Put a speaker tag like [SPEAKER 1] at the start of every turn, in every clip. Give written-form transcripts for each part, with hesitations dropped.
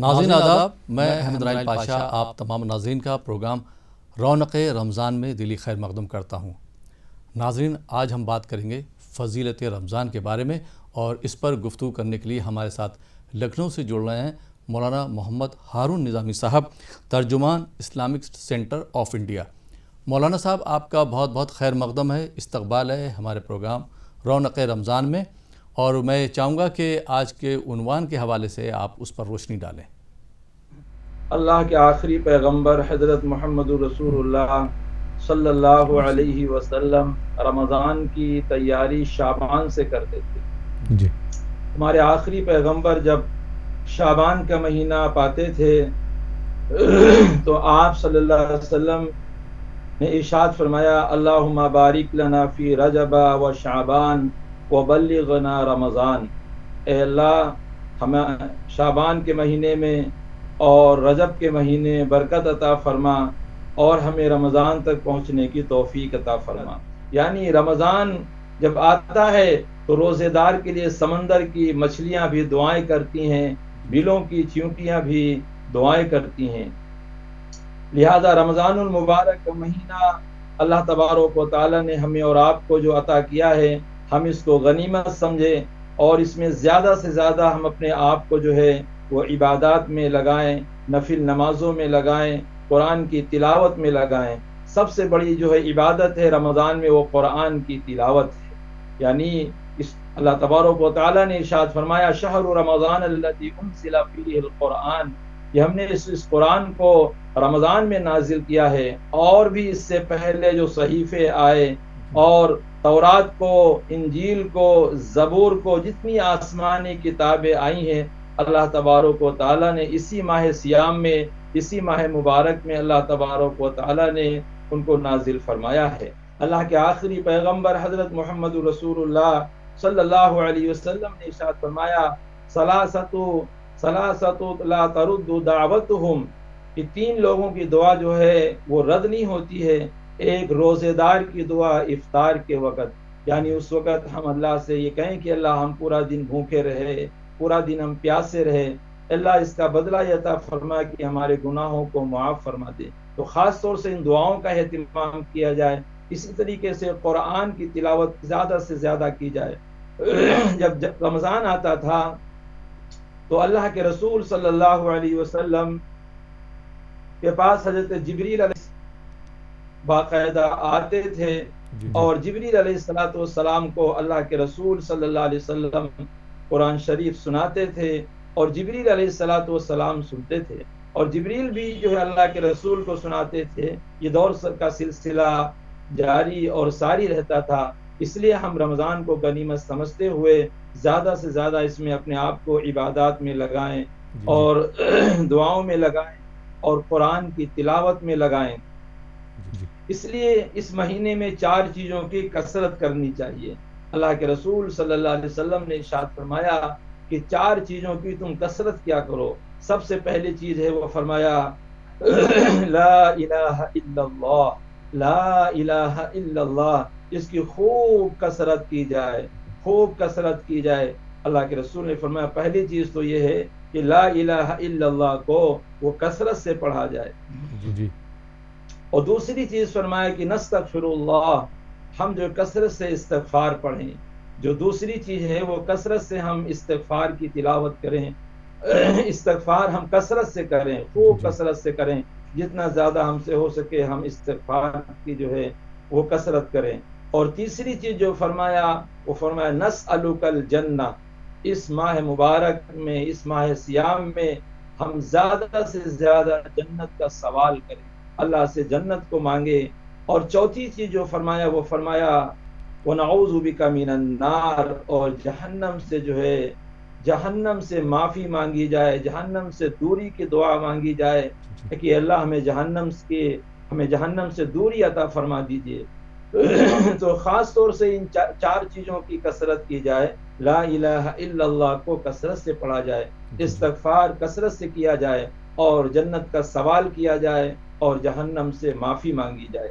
[SPEAKER 1] ناظرین آداب، میں احمد رائل پاشا آپ تمام ناظرین کا پروگرام رونق رمضان میں دلی خیر مقدم کرتا ہوں۔ ناظرین، آج ہم بات کریں گے فضیلت رمضان کے بارے میں، اور اس پر گفتگو کرنے کے لیے ہمارے ساتھ لکھنؤ سے جڑ رہے ہیں مولانا محمد ہارون نظامی صاحب، ترجمان اسلامک سینٹر آف انڈیا۔ مولانا صاحب، آپ کا بہت بہت خیر مقدم ہے، استقبال ہے ہمارے پروگرام رونق رمضان میں، اور میں چاہوں گا کہ آج کے عنوان کے حوالے سے آپ اس پر روشنی ڈالیں۔
[SPEAKER 2] اللہ کے آخری پیغمبر حضرت محمد رسول اللہ صلی اللہ علیہ وسلم رمضان کی تیاری شعبان سے کرتے تھے۔
[SPEAKER 1] جی،
[SPEAKER 2] ہمارے آخری پیغمبر جب شعبان کا مہینہ پاتے تھے تو آپ صلی اللہ علیہ وسلم نے ارشاد فرمایا، اللہم بارک لنا فی رجب و شعبان وبلغنا رمضان۔ اے اللہ، ہمیں شعبان کے مہینے میں اور رجب کے مہینے برکت عطا فرما، اور ہمیں رمضان تک پہنچنے کی توفیق عطا فرما۔ یعنی رمضان جب آتا ہے تو روزے دار کے لیے سمندر کی مچھلیاں بھی دعائیں کرتی ہیں، بلوں کی چیونٹیاں بھی دعائیں کرتی ہیں۔ لہذا رمضان المبارک کا مہینہ اللہ تبارک و تعالیٰ نے ہمیں اور آپ کو جو عطا کیا ہے، ہم اس کو غنیمت سمجھیں، اور اس میں زیادہ سے زیادہ ہم اپنے آپ کو جو ہے وہ عبادات میں لگائیں، نفل نمازوں میں لگائیں، قرآن کی تلاوت میں لگائیں۔ سب سے بڑی جو ہے عبادت ہے رمضان میں، وہ قرآن کی تلاوت ہے۔ یعنی اس اللہ تبارک و تعالیٰ نے ارشاد فرمایا، شہر رمضان الذی انزل فیہ القرآن، کہ ہم نے اس قرآن کو رمضان میں نازل کیا ہے، اور بھی اس سے پہلے جو صحیفے آئے اور تورات کو، انجیل کو، زبور کو، جتنی آسمانی کتابیں آئی ہیں، اللہ تبارک و تعالیٰ نے اسی ماہ سیام میں، اسی ماہ مبارک میں اللہ تبارک و تعالیٰ نے ان کو نازل فرمایا ہے۔ اللہ کے آخری پیغمبر حضرت محمد رسول اللہ صلی اللہ علیہ وسلم نے ارشاد فرمایا، ثلاثۃ لا ترد دعوتہم، کہ تین لوگوں کی دعا جو ہے وہ رد نہیں ہوتی ہے۔ ایک روزے دار کی دعا افطار کے وقت، یعنی اس وقت ہم اللہ سے یہ کہیں کہ اللہ ہم پورا دن بھوکے رہے، پورا دن ہم پیاسے رہے، اللہ اس کا بدلہ یہ عطا فرما کہ ہمارے گناہوں کو معاف فرما دے۔ تو خاص طور سے ان دعاؤں کا اہتمام کیا جائے۔ اسی طریقے سے قرآن کی تلاوت زیادہ سے زیادہ کی جائے۔ جب رمضان آتا تھا تو اللہ کے رسول صلی اللہ علیہ وسلم کے پاس حضرت جبریل علیہ باقاعدہ آتے تھے، اور جبریل علیہ السلام کو اللہ کے رسول صلی اللہ علیہ وسلم قرآن شریف سناتے تھے، اور جبریل علیہ السلام سنتے تھے، اور جبریل بھی جو ہے اللہ کے رسول کو سناتے تھے۔ یہ دور کا سلسلہ جاری اور ساری رہتا تھا۔ اس لیے ہم رمضان کو غنیمت سمجھتے ہوئے زیادہ سے زیادہ اس میں اپنے آپ کو عبادات میں لگائیں، اور دعاؤں میں لگائیں، اور قرآن کی تلاوت میں لگائیں۔ اس لیے اس مہینے میں 4 چیزوں کی کثرت کرنی چاہیے۔ اللہ کے رسول صلی اللہ علیہ وسلم نے ارشاد فرمایا کہ 4 چیزوں کی تم کثرت کیا کرو۔ سب سے پہلی چیز ہے وہ فرمایا، لا الہ الا اللہ، لا الہ الا اللہ، اس کی خوب کثرت کی جائے، خوب کثرت کی جائے۔ اللہ کے رسول نے فرمایا پہلی چیز تو یہ ہے کہ لا الہ الا اللہ کو وہ کثرت سے پڑھا جائے۔
[SPEAKER 1] جی،
[SPEAKER 2] اور دوسری چیز فرمایا کہ نستغفر اللہ، ہم جو کثرت سے استغفار پڑھیں۔ جو دوسری چیز ہے وہ کثرت سے ہم استغفار کی تلاوت کریں، استغفار ہم کثرت سے کریں، خوب کثرت سے کریں، جتنا زیادہ ہم سے ہو سکے ہم استغفار کی جو ہے وہ کثرت کریں۔ اور تیسری چیز جو فرمایا وہ فرمایا نسألک الجنہ، اس ماہ مبارک میں، اس ماہ سیام میں ہم زیادہ سے زیادہ جنت کا سوال کریں، اللہ سے جنت کو مانگے۔ اور چوتھی چیز جو فرمایا وہ فرمایا وَنَعُوذُ بِكَ مِنَ النَّارِ، اور جہنم سے جو ہے، جہنم سے معافی مانگی جائے، جہنم سے دوری کی دعا مانگی جائے کہ اللہ ہمیں جہنم سے دوری عطا فرما دیجئے۔ تو خاص طور سے ان 4 چیزوں کی کثرت کی جائے۔ لا الہ الا اللہ کو کثرت سے پڑھا جائے، استغفار کثرت سے کیا جائے، اور جنت کا سوال کیا جائے، اور جہنم سے معافی مانگی جائے۔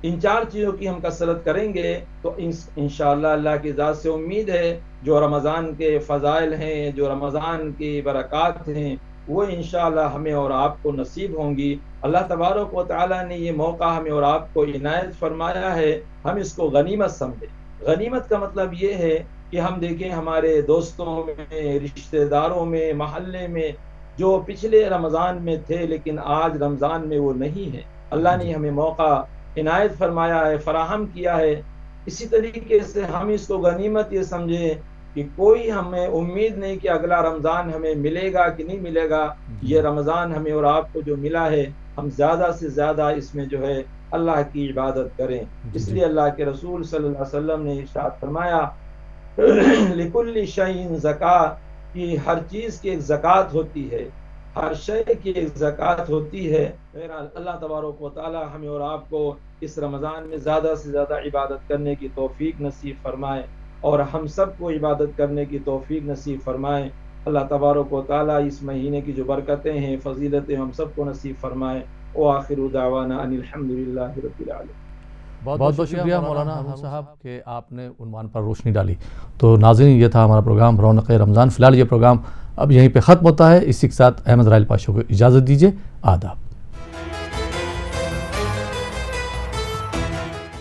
[SPEAKER 2] ان 4 چیزوں کی ہم کثرت کریں گے تو انشاءاللہ اللہ کی ذات سے امید ہے جو رمضان کے فضائل ہیں، جو رمضان کی برکات ہیں، وہ انشاءاللہ ہمیں اور آپ کو نصیب ہوں گی۔ اللہ تبارک و تعالیٰ نے یہ موقع ہمیں اور آپ کو عنایت فرمایا ہے، ہم اس کو غنیمت سمجھیں۔ غنیمت کا مطلب یہ ہے کہ ہم دیکھیں ہمارے دوستوں میں، رشتہ داروں میں، محلے میں جو پچھلے رمضان میں تھے لیکن آج رمضان میں وہ نہیں ہے، اللہ نے ہمیں موقع عنایت فرمایا ہے، فراہم کیا ہے۔ اسی طریقے سے ہم اس کو غنیمت یہ سمجھیں کہ کوئی ہمیں امید نہیں کہ اگلا رمضان ہمیں ملے گا کہ نہیں ملے گا۔ یہ رمضان ہمیں اور آپ کو جو ملا ہے، ہم زیادہ سے زیادہ اس میں جو ہے اللہ کی عبادت کریں۔ اس لیے اللہ کے رسول صلی اللہ علیہ وسلم نے ارشاد فرمایا لِكُلِّ شَيْءٍ زَكَاةٌ کہ ہر چیز کی ایک زکوٰۃ ہوتی ہے، ہر شے کی ایک زکوٰۃ ہوتی ہے۔ بہرحال اللہ تبارک و تعالی ہمیں اور آپ کو اس رمضان میں زیادہ سے زیادہ عبادت کرنے کی توفیق نصیب فرمائے اور ہم سب کو عبادت کرنے کی توفیق نصیب فرمائے۔ اللہ تبارک و تعالی اس مہینے کی جو برکتیں ہیں، فضیلتیں ہم سب کو نصیب فرمائے۔ وآخر دعوانا ان الحمدللہ رب العالمین۔
[SPEAKER 1] بہت بہت شکریہ مولانا ہارون صاحب کہ آپ نے عنوان پر روشنی ڈالی۔ تو ناظرین، یہ تھا ہمارا پروگرام رونق رمضان۔ فی الحال یہ پروگرام اب یہیں پہ ختم ہوتا ہے۔ اسی کے ساتھ احمد رائل پاشا کو اجازت دیجیے۔ آداب۔